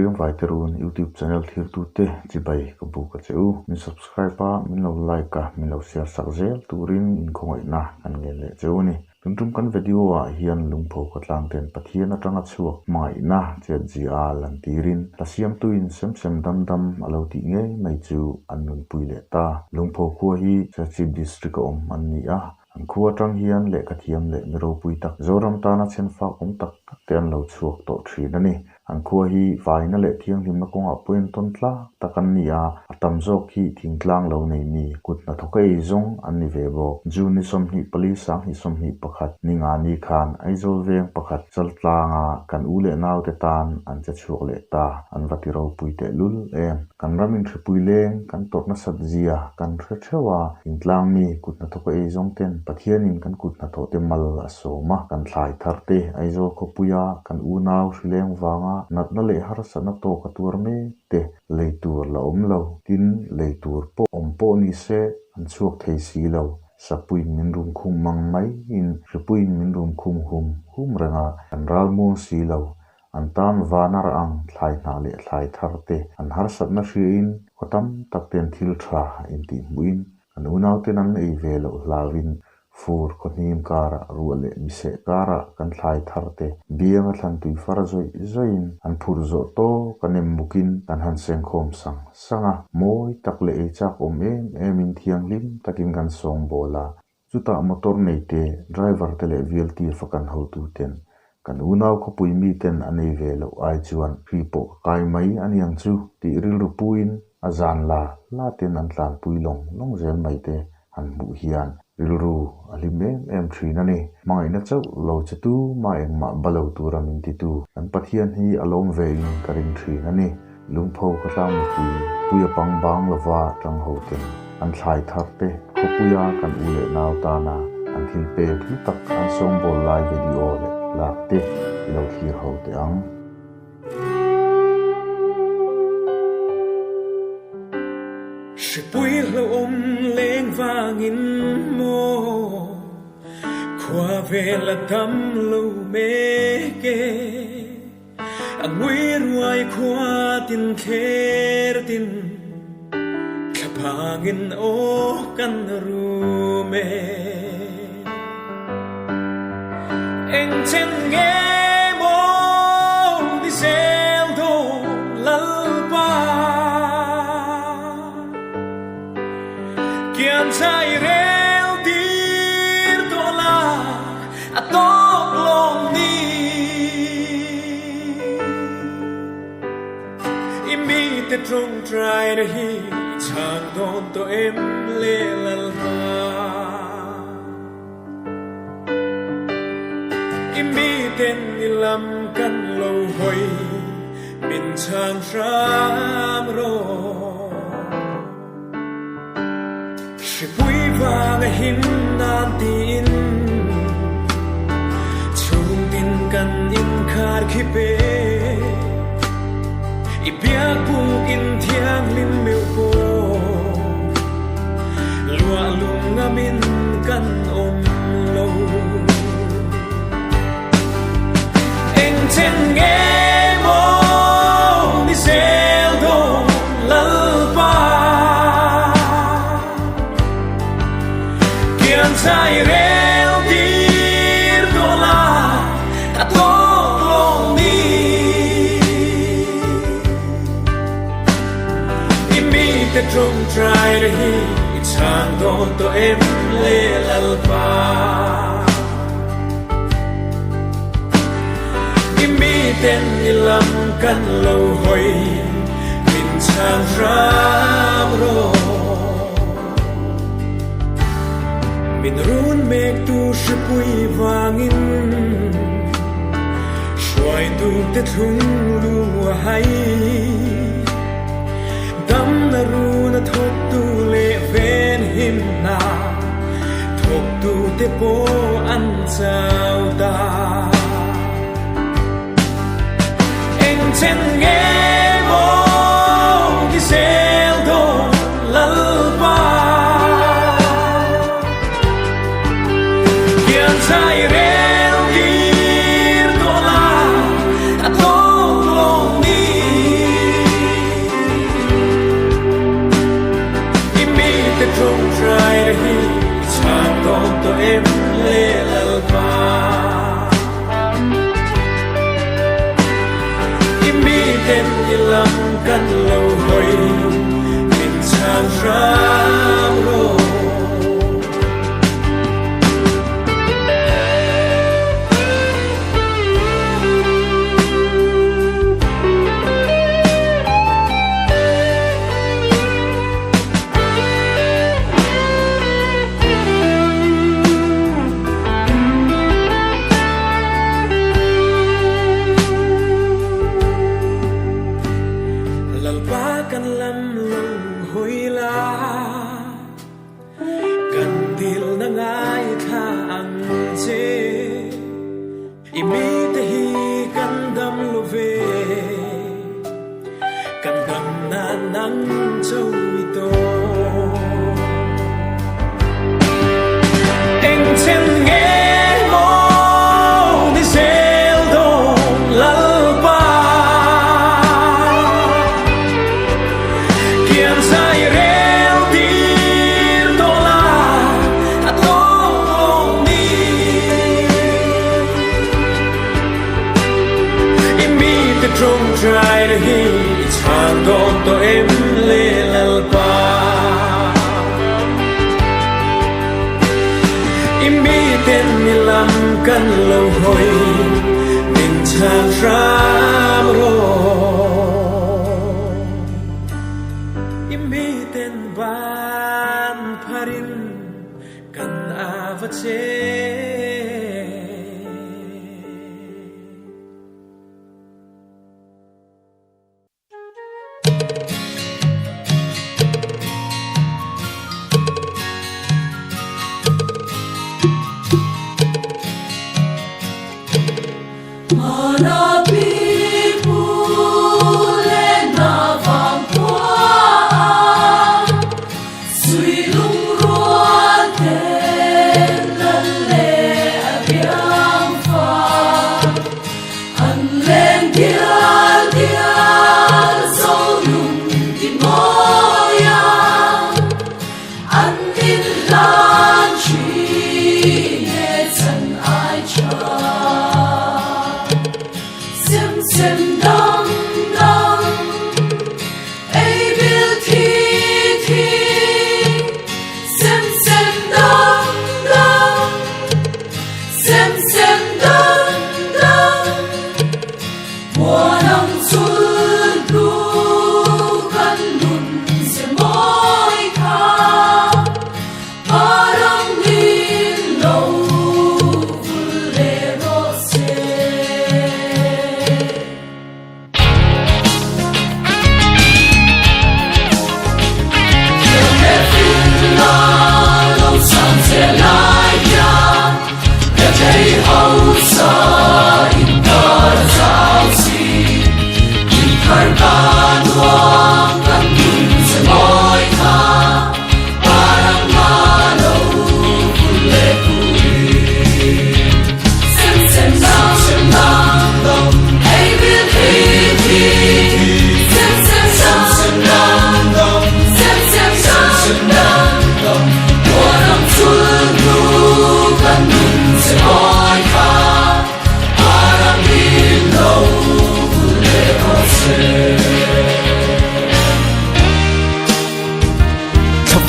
riêng vài terun YouTube channel thir tu te chi bai ka bu ka cheu min subscribe pa min lo like ka min lo share sak zel turin in khongoi na kan nge le cheu ni tum kan video a hian lungpho ka tlang ten pathian atanga chuak mai na che GR lan tirin lasiam tuin sem dam alo ti nge mai chu annun puile ta lungpho khuwa hi chief district om an ni a an khuwa tang hian le ka thiam le miro pui tak zoram ta na chen fa om tak ten lo chuak to thrin ani an khuwa hi vaina le thiang him na konga puin ton tla takan ni a atam jok hi thingtlang lo nei ni kutna thokai zong an ni ve bo juni som hi police sang hi som hi pakhat ninga ni khan aizol veng pakhat chaltlanga kan ule naw te tan an cha chuak le ta an vati ro pui te lul em kan ramin thpui leng kan tokna satzia kan threwa thingtlang mi kutna thokai zong ten pathianin kan kutna tho te mal asoma kan thlai tharte aizol khopuya kan u naw hrileng wanga natna le har sana to ka tur me te leitur la om lo tin leitur po om po ni se an chuak thei si lo sapui min rum khum mang mai in sapui min rum hum ranga an ralmu si lo an tam vanar ang thlai na le thlai tharte an har satna hrin khotam takten thil tha in ti muin an unaw ten an ei velo lawin fur konim kara ruale mise kara kan thlai tharte bianga thlan tui farazoi zoin an phurzo to kanem mukin kan han seng khom sanga moi takle e chak om em in thiang lim takin kan song bola chuta motor nei te driver tele VLT fakan ho tu ten kan unaw khopui mi ten anei velo ai chuan ripo kai mai aniang chu ti ril rupuin azan la ten an tlan puilong long zen mai te an bu hian rilru alime M3 nani mai na chau lo chatu ma eng ma balo turamin ti tu an pathian hi alom vein karin thri nani lungpho ka tlam ti puya pang bang lawa tang ho ten an thlai tharte khopuya kan ule naw ta na an thil pe thu tak an song bol lai video le lakte lo thlir ho te ang Pui lo om lên vangin mo qua về là tâm lâu mê kê anh nguy ruai qua tin kher tin kapangin o kan rume anh chen nghe mo đi sel do lalpa kian sai rel dir dola atok long ni imi te trong trai de hi chang don to em le lal ha imi ten ilam kan lo hoi min chang ram ro Pui vang hin nan tin chung tin kan in khar khi pe I biak pu in thiang lim meu po lua lung amin kan om lo eng chen nge mo ni sel do lalpa sai rel dir dola atok long ni imi te trong trai de hi chang don to em le lalpa imi ten ilam kan lo hoi min chang ram ro min run mek tu shpui wangin shwai tu te thung lu hai dam na ru na thok tu le ven him na thok tu te po an chau ta eng chen nge mo ki sel do lalpa sai rel dir dola atok long ni แต่ตรงใจที่ชาติตอนตัวเอ็มเล่ละบ้ายิ่งมีเต็มยิ่งลำกันเราหอยเป็นชางร้างโรกันลำลงหอยลากันดิลนางายข้าอังเจอิมีแต่ฮีกันดำลุเวกันดำนานังเจ้าวิโตเอ็งเช่นเงโมดิเซลโดลาตรงใจที่ชางโดนตัวเอ็มเล่ละบ้าอิมีเต็นมิลำกันเราหอยเป็นชางรามโรอิมีเต็นบานพารินกันอาวเจ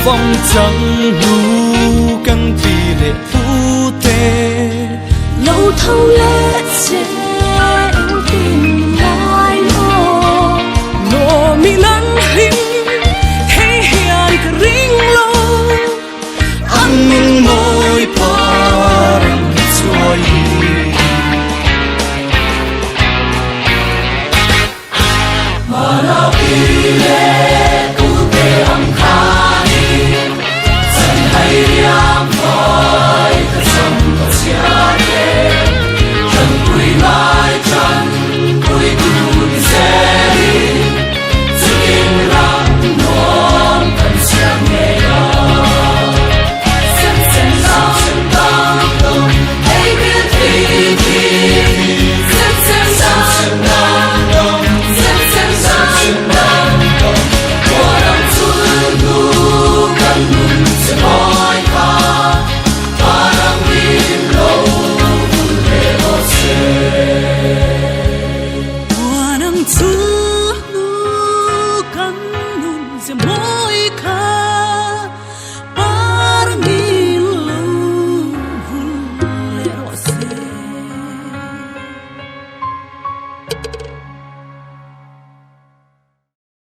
phong trắng lu căng vì lệ phú tê lâu thâu lệ